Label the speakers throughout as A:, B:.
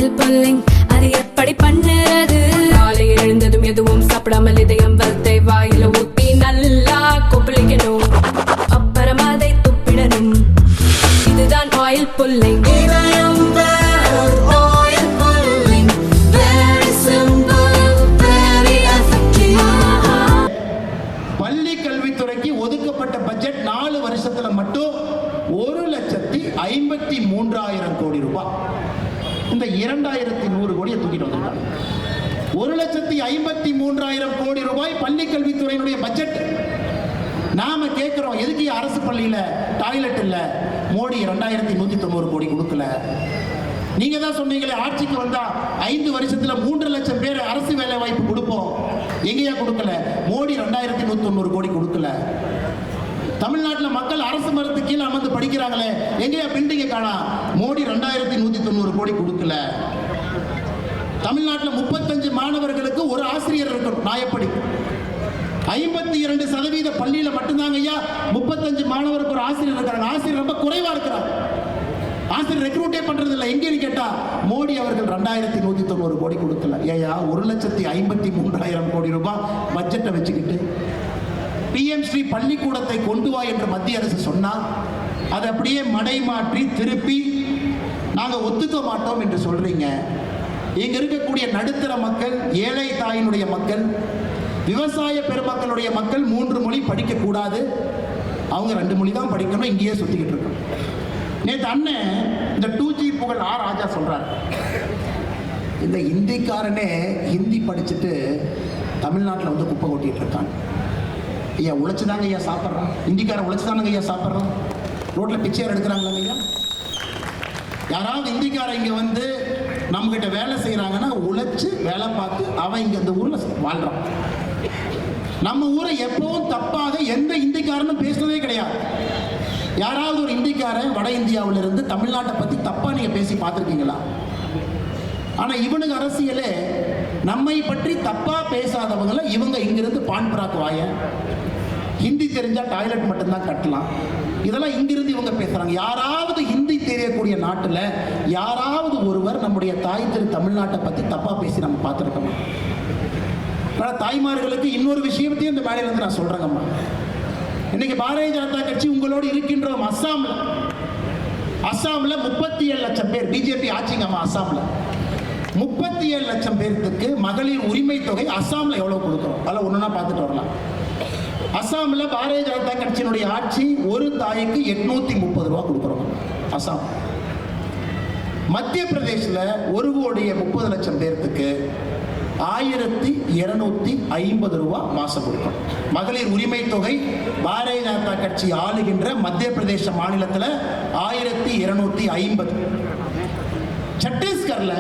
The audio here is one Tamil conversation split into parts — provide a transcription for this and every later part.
A: ஆயில் புல்லிங் அது எப்படி பண்ணுறது? காலையில் எழுந்ததும் எதுவும் சாப்பிடாமல் இதயம் வளர்த்தை வாயில ஊத்தி நல்லா கொப்பளிக்கணும், அப்புறம் அதை துப்பிடணும். இதுதான் ஆயில் புல்லிங்.
B: பள்ளி கல்வித்துறைக்கு ஒதுக்கப்பட்ட பட்ஜெட் 4 வருஷத்துல மட்டும் 1,53,000 கோடி ரூபாய். இந்த 2,100 கோடியை தூக்கிட்டு வந்திருக்காங்க. 1,53,000 கோடி ரூபாய் பள்ளி கல்வித்துறையினுடைய பட்ஜெட். நாம கேட்கிறோம், எதுக்கு அரசு பள்ளியில டாய்லெட் இல்ல? மோடி 2,190 கோடி கொடுக்கல. நீங்க தான் சொன்னீங்களே, ஆட்சிக்கு வந்தா 5 வருஷத்துல 3 லட்சம் பேர் அரசு வேலை வாய்ப்பு கொடுப்போம். எங்கேயா கொடுக்கல? மோடி 2,190 கோடி கொடுக்கல. தமிழ்நாட்டில் மக்கள் அரசு மரத்து கீழே அமர்ந்து படிக்கிறாங்களே, எங்கேயா பில்டிங்கை காணா? மோடி 2,190 கோடி கொடுக்கல. தமிழ்நாட்டில் 35 மாணவர்களுக்கு ஒரு ஆசிரியர் இருக்கணும் நியாயப்படி. 52% பள்ளியில மட்டும்தாங்க ஐயா 35 மாணவருக்கு ஒரு ஆசிரியர் இருக்கிறாங்க. ஆசிரியர் ரொம்ப குறைவா இருக்கிறாங்க. ஆசிரியர் ரெக்ரூட்டே பண்றது இல்லை. எங்கேன்னு கேட்டா மோடி அவர்கள் 2,190 கோடி கொடுக்கல. ஏயா 1,53,000 கோடி ரூபாய் பட்ஜெட்டை வச்சுக்கிட்டு PM ஸ்ரீ பள்ளிக்கூடத்தை கொண்டு வா என்று மத்திய அரசு சொன்னா அதை அப்படியே மடை மாற்றி திருப்பி நாங்க ஒத்துக்க மாட்டோம் என்று சொல்றீங்க. இங்க இருக்கக்கூடிய நடுத்தர மக்கள், ஏழை தாயினுடைய மக்கள், விவசாய பெருமக்களுடைய மக்கள் 3 மொழி படிக்க கூடாது, அவங்க 2 மொழி தான் படிக்கணும், இங்கேயே சுத்திக்கிட்டு இருக்கோம். நேற்று அண்ணன் இந்த 2G புகழ் ஆர் ராஜா சொல்றாரு, இந்த ஹிந்திக்காரனே ஹிந்தி படிச்சுட்டு தமிழ்நாட்டில் வந்து குப்பை கொட்டிட்டு இருக்காங்க. ஐயா உழைச்சுதாங்க ஐயா சாப்பிட்றான், ஹிந்திக்காரன் உழைச்சுதானுங்க ஐயா சாப்பிட்றான். ரோட்ல பிச்சையார் எடுக்கிறாங்களா ஐயா? யாராவது ஹிந்திக்காரன் இங்க வந்து நம்ம கிட்ட வேலை செய்யறாங்கன்னா உழைச்சு வேலை பார்த்து அவன் இங்க இந்த ஊர்ல வாழ்றான். நம்ம ஊரை எப்பவும் தப்பாக எந்த இந்திக்காரனும் பேசுனதே கிடையாது. யாராவது ஒரு இந்திக்காரன் வட இந்தியாவில இருந்து தமிழ்நாட்டை பத்தி தப்பா நீங்க பேசி பார்த்துருக்கீங்களா? ஆனா இவனுக்கு அரசியலே நம்மை பற்றி தப்பா பேசாதவங்களை இவங்க இங்கிருந்து பான் பிராக்கு வாய, ஹிந்தி தெரிஞ்சா டாய்லெட் மட்டும்தான் கட்டலாம், இதெல்லாம் இங்கிருந்து இவங்க பேசுறாங்க. யாராவது ஹிந்தி தெரியக்கூடிய நாட்டில் யாராவது ஒருவர் நம்முடைய தாய் திரு தமிழ்நாட்டை பத்தி தப்பா பேசி நம்ம பார்த்துருக்கோம். தாய்மார்களுக்கு இன்னொரு விஷயத்தையும் இந்த மேடையில இருந்து நான் சொல்றேங்கம்மா. இன்னைக்கு பாரதிய ஜனதா கட்சி உங்களோடு இருக்கின்றோம். அஸ்ஸாம்ல 37 லட்சம் பேர் பிஜேபி ஆட்சிங்கம்மா. அஸ்ஸாம்ல 37 லட்சம் பேருக்கு மகளிர் உரிமை தொகை அஸ்ஸாம்ல எவ்வளவு கொடுக்கிறோம்? அதெல்லாம் ஒண்ணுன்னா பார்த்துட்டு வரலாம். அஸ்ஸாம்ல பாரதிய ஜனதா கட்சியினுடைய ஆட்சி ஒரு தாய்க்கு 830 ரூபாய் கொடுக்கிறோம் அஸ்ஸாம். மத்திய பிரதேசில் 1,30 லட்சம் பேருக்கு 1,250 ரூபாய் மாசம் கொடுக்கும். மகளிர் உரிமை தொகை பாரதிய ஜனதா கட்சி ஆளுகின்ற மத்திய பிரதேச மாநிலத்தில் 1,250. சத்தீஸ்கர்ல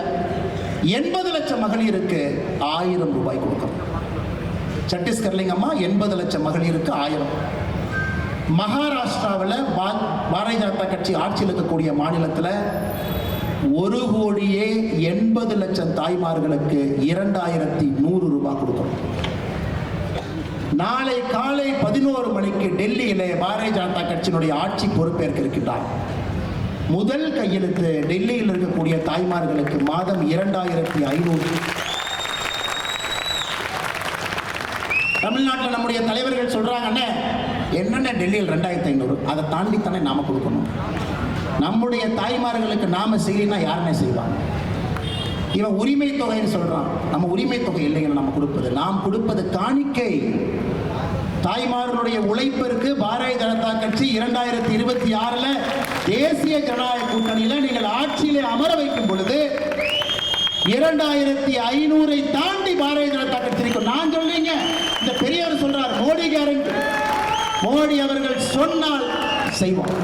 B: 80 லட்சம் மகளிருக்கு 1000 ரூபாய் கொடுக்கும். சத்தீஸ்கர்லிங்கம்மா 80 லட்சம் மகளிருக்கு 1000. மகாராஷ்டிராவில் பாரதிய ஜனதா கட்சி ஆட்சியில் இருக்கக்கூடிய மாநிலத்தில் 1,80,00,000 தாய்மார்களுக்கு 2,100 ரூபாய் கொடுக்கும். நாளை காலை 11 மணிக்கு டெல்லியிலே பாரதிய ஜனதா கட்சியினுடைய ஆட்சி பொறுப்பேற்க இருக்கின்றார். முதல் கையெழுத்து டெல்லியில் இருக்கக்கூடிய தாய்மார்களுக்கு மாதம் 2,500. தமிழ்நாட்டில் நம்முடைய தலைவர்கள் சொல்றாங்க, என்னென்ன டெல்லியில் 2,500, அதை தாண்டித்தானே நாம கொடுக்கணும். நம்முடைய தாய்மார்களுக்கு நாம செய்யலைன்னா யாருமே செய்வாங்க? இவன் உரிமை தொகைன்னு சொல்றான். நம்ம உரிமை தொகை இல்லைங்க, நம்ம கொடுப்பது, நாம் கொடுப்பது காணிக்கை. தாய்மார்களுடைய உழைப்பிற்கு பாரதிய ஜனதா கட்சி 2026 தேசிய ஜனநாயக கூட்டணியில நீங்கள் ஆட்சியிலே அமர வைக்கும் பொழுது 2,500 தாண்டி பாரதிய ஜனதா கட்சி இருக்கும். நான் சொல்றீங்க, இந்த பெரியவர் சொல்றார், மோடி கேரண்டி. மோடி அவர்கள் சொன்னால் செய்வோம்.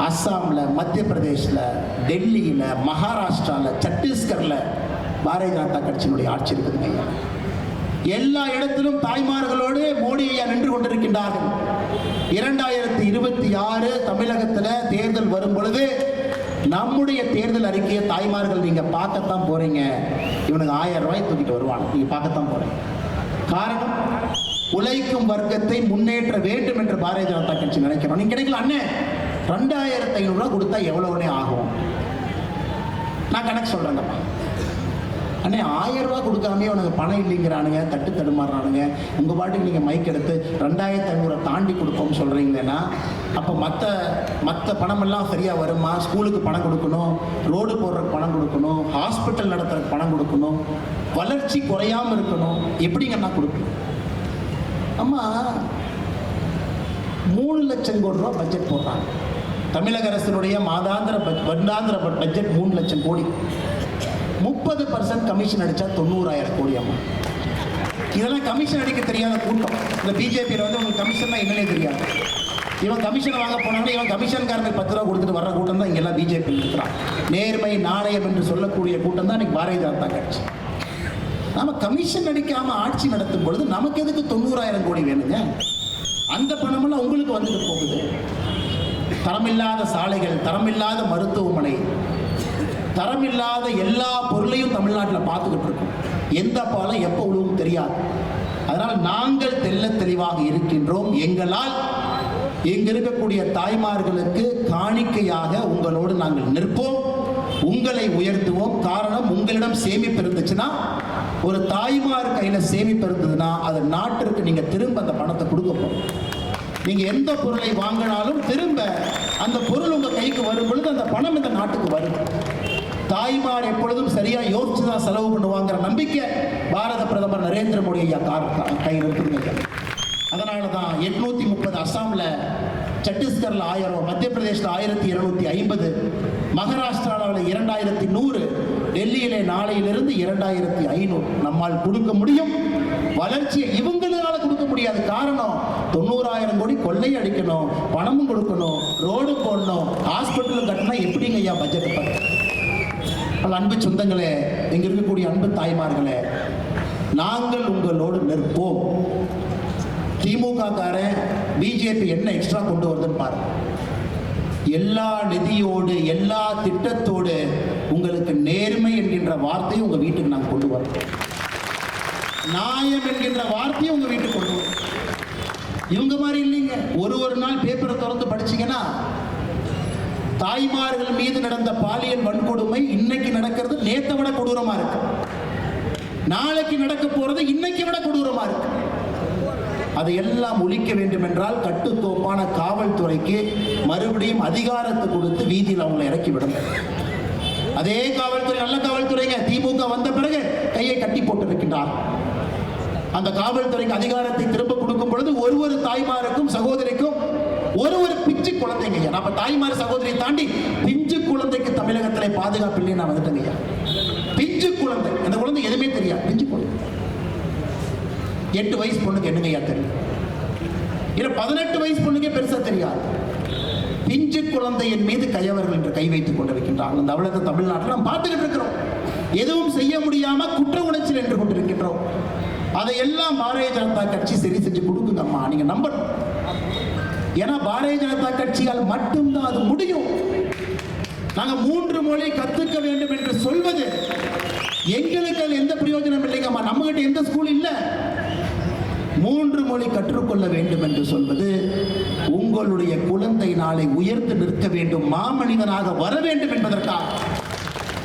B: அஸ்ஸாம்ல, மத்திய பிரதேஷ்ல, டெல்லியில, மகாராஷ்டிரால, சத்தீஸ்கர்ல பாரதிய ஜனதா கட்சியினுடைய ஆட்சி இருக்குதுங்க. எல்லா இடத்திலும் தாய்மார்களோடு மோடி ஐயா நின்று கொண்டிருக்கின்றார்கள். 2026 தமிழகத்தில் தேர்தல் வரும் பொழுது நம்முடைய தேர்தல் அறிக்கையை தாய்மார்கள் நீங்க பார்க்கத்தான் போறீங்க. இவனுக்கு 1000 ரூபாய் தூக்கிட்டு வருவாங்க, நீங்க பார்க்கத்தான் போறீங்க. காரணம், உழைக்கும் வர்க்கத்தை முன்னேற்ற வேண்டும் என்று பாரதிய ஜனதா கட்சி நினைக்கிறோம். நீங்க கிடைக்கல அண்ணே, 2,500 ரூபாய் கொடுத்தா எவ்வளவுனே ஆகும்? நான் கணக்கு சொல்றேங்கப்பா. அண்ணே 1000 ரூபா கொடுக்காமே உனக்கு பணம் இல்லைங்கிறானுங்க, தட்டு தடுமாறுறானுங்க. உங்கள் பாட்டுக்கு நீங்கள் மைக் எடுத்து 2500 தாண்டி கொடுப்போம்னு சொல்கிறீங்களேன்னா, அப்போ மற்ற பணமெல்லாம் சரியாக வருமா? ஸ்கூலுக்கு பணம் கொடுக்கணும், ரோடு போடுறதுக்கு பணம் கொடுக்கணும், ஹாஸ்பிட்டல் நடத்துறதுக்கு பணம் கொடுக்கணும், வளர்ச்சி குறையாமல் இருக்கணும். எப்படிங்கன்னா கொடுக்கணும். அம்மா 3 லட்சம் கோடி ரூபா பட்ஜெட் போடுறாங்க. தமிழக அரசினுடைய வருடாந்திர பட்ஜெட் 3 லட்சம் கோடி. 30% கமிஷன் அடிச்சா 90,000 கோடி. அம்மா இதெல்லாம் கமிஷன் அடிக்க தெரியாத கூட்டம். இந்த பிஜேபியில் வந்து உங்களுக்கு கமிஷன் என்னன்னே தெரியாது. இவன் கமிஷன் வாங்க போனாங்கன்னா இவன் கமிஷன்காரனுக்கு 10 ரூபா கொடுத்துட்டு வர்ற கூட்டம் தான் இங்கெல்லாம் பிஜேபி இருக்கிறான். நேர்மை நாணயம் என்று சொல்லக்கூடிய கூட்டம் தான் இன்னைக்கு பாரதிய ஜனதா கட்சி. நாம கமிஷன் அடிக்காம ஆட்சி நடத்தும் பொழுது நமக்கு எதுக்கு 90,000 கோடி வேணுங்க? அந்த பணமெல்லாம் உங்களுக்கு வந்துட்டு போகுது. தரமில்லாத சாலைகள், தரமில்லாத மருத்துவமனை, தரமில்லாத எல்லா பொருளையும் தமிழ்நாட்டில் பார்த்துக்கிட்டு இருக்கோம். எந்த பாலம் எப்போ உழுவும் தெரியாது. அதனால் நாங்கள் தெள்ள தெளிவாக இருக்கின்றோம். எங்களால் இங்க இருக்கக்கூடிய தாய்மார்களுக்கு காணிக்கையாக உங்களோடு நாங்கள் நிற்போம், உங்களை உயர்த்துவோம். காரணம், உங்களிடம் சேமிப்பு இருந்துச்சுன்னா, ஒரு தாய்மார் கையில சேமிப்பு இருந்ததுன்னா அது நாட்டிற்கு நீங்க திரும்ப அந்த பணத்தை கொடுக்க போறோம். நீங்க எந்த பொருளை வாங்கினாலும் திரும்ப அந்த பொருள் உங்க கைக்கு வரும் பொழுது அந்த பணம் இந்த நாட்டுக்கு வரும். தாய்மார் எப்பொழுதும் சரியா யோசிச்சு தான் செலவு பண்ணுவாங்கிற நம்பிக்கை பாரத பிரதமர் நரேந்திர மோடி ஐயா கையில் இருக்குங்க. அதனால தான் 830 அஸ்ஸாமில், சத்தீஸ்கரில் 1000, மத்திய பிரதேசில் 1250, மகாராஷ்டிராவில் 2100, டெல்லியிலே நாளையிலிருந்து 2500 நம்மால் கொடுக்க முடியும். வளர்ச்சியை இவங்களால கொடுக்க முடியாது. காரணம், 90,000 கோடி கொள்ளை அடிக்கணும், பணமும் கொடுக்கணும், ரோடு போடணும், ஹாஸ்பிட்டலும் கட்டினா எப்படிங்க ஐயா பட்ஜெட் பார்த்து? அன்பு சொந்தங்களே, இங்க இருக்கக்கூடிய அன்பு தாய்மார்களே, நாங்கள் உங்களோடு நிற்போம். திமுக காரன் பிஜேபி என்ன எக்ஸ்ட்ரா கொண்டு வருதுன்னு பாருங்க. எல்லா நிதியோடு, எல்லா திட்டத்தோடு உங்களுக்கு நேர்மை என்கின்ற வார்த்தையை உங்க வீட்டுக்கு நாங்கள் கொண்டு வரோம். நியாயம் என்கின்ற வார்த்தையை உங்க வீட்டுக்கு கொண்டு வரோம். இவங்க மாதிரி இல்லைங்க. ஒரு நாள் பேப்பரை திறந்து படிச்சீங்கன்னா, தாய்மார்கள் மீது நடந்த பாலியல் வன்கொடுமை இன்னைக்கு நடக்கிறது நேத்தை விட கொடூரமா இருக்கு. நாளைக்கு நடக்க போறது இன்னைக்கு விட கொடூரமா இருக்கு. அதையெல்லாம் ஒழிக்க வேண்டும் என்றால் கட்டுக்கோப்பான காவல்துறைக்கு மறுபடியும் அதிகாரத்தை கொடுத்து வீதியில் அவங்களை இறக்கிவிடும். அதே காவல்துறை நல்ல காவல்துறைங்க. திமுக வந்த பிறகு கையை கட்டி போட்டு இருக்கின்றார். அந்த காவல்துறைக்கு அதிகாரத்தை திரும்ப கொடுக்கும் பொழுது ஒரு தாய்மாருக்கும் சகோதரிக்கும் ஒரு பிஞ்சு குழந்தைங்க. நம்ம தாய்மார் சகோதரியை தாண்டி பிஞ்சு குழந்தைக்கு தமிழகத்திலே பாதுகாப்பு இல்லை. நான் வந்துட்டேங்க. பிஞ்சு குழந்தை, அந்த குழந்தை எதுவுமே தெரியாது. பிஞ்சு குழந்தை 8 வயசு பொண்ணுக்கு என்னங்கய்யா தெரியும்? இல்ல 18 வயசு பொண்ணுக்கே பெருசா தெரியாது. பிஞ்சு குழந்தையின் மீது கையவர்கள் என்று கை வைத்துக் கொண்டிருக்கின்றார்கள். அந்த அவலத்தை தமிழ்நாட்டில் நாம் பார்த்துக்கிட்டு இருக்கிறோம். எதுவும் செய்ய முடியாம குற்ற உணர்ச்சியில் என்று கொண்டிருக்கின்றோம். அதையெல்லாம் பாரதிய ஜனதா கட்சி சரி செஞ்சு கொடுக்குங்கம்மா, நீங்க நம்பணும். ஏன்னா பாரதிய ஜனதா கட்சியால் மட்டும்தான் அது முடியும். நாங்க 3 மொழி கத்துக்க வேண்டும் என்று சொல்வது எங்களுக்கு எந்த பிரயோஜனம் இல்லைங்கம்மா. நம்ம கிட்ட எந்த ஸ்கூல் இல்ல. 3 மொழி கற்றுக்கொள்ள வேண்டும் என்று சொல்வது உங்களுடைய குழந்தை நாளை உயர்ந்து நிற்க வேண்டும், மாமனிதனாக வர வேண்டும் என்பதற்காக,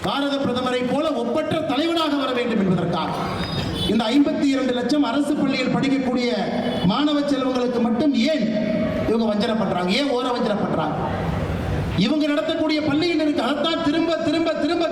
B: பாரத பிரதமரை போல ஒப்பற்ற தலைவனாக வர வேண்டும் என்பதற்காக. இந்த 52 லட்சம் அரசு பள்ளியில் படிக்கக்கூடிய மாணவ செல்வங்களுக்கு மட்டும் ஏன் இவங்க வஞ்சனை பண்றாங்க? ஏன் ஓர வஞ்சனை பண்றாங்க? இவங்க நடத்தக்கூடிய பள்ளியில் இருக்கு. அதைத்தான் திரும்ப திரும்ப திரும்ப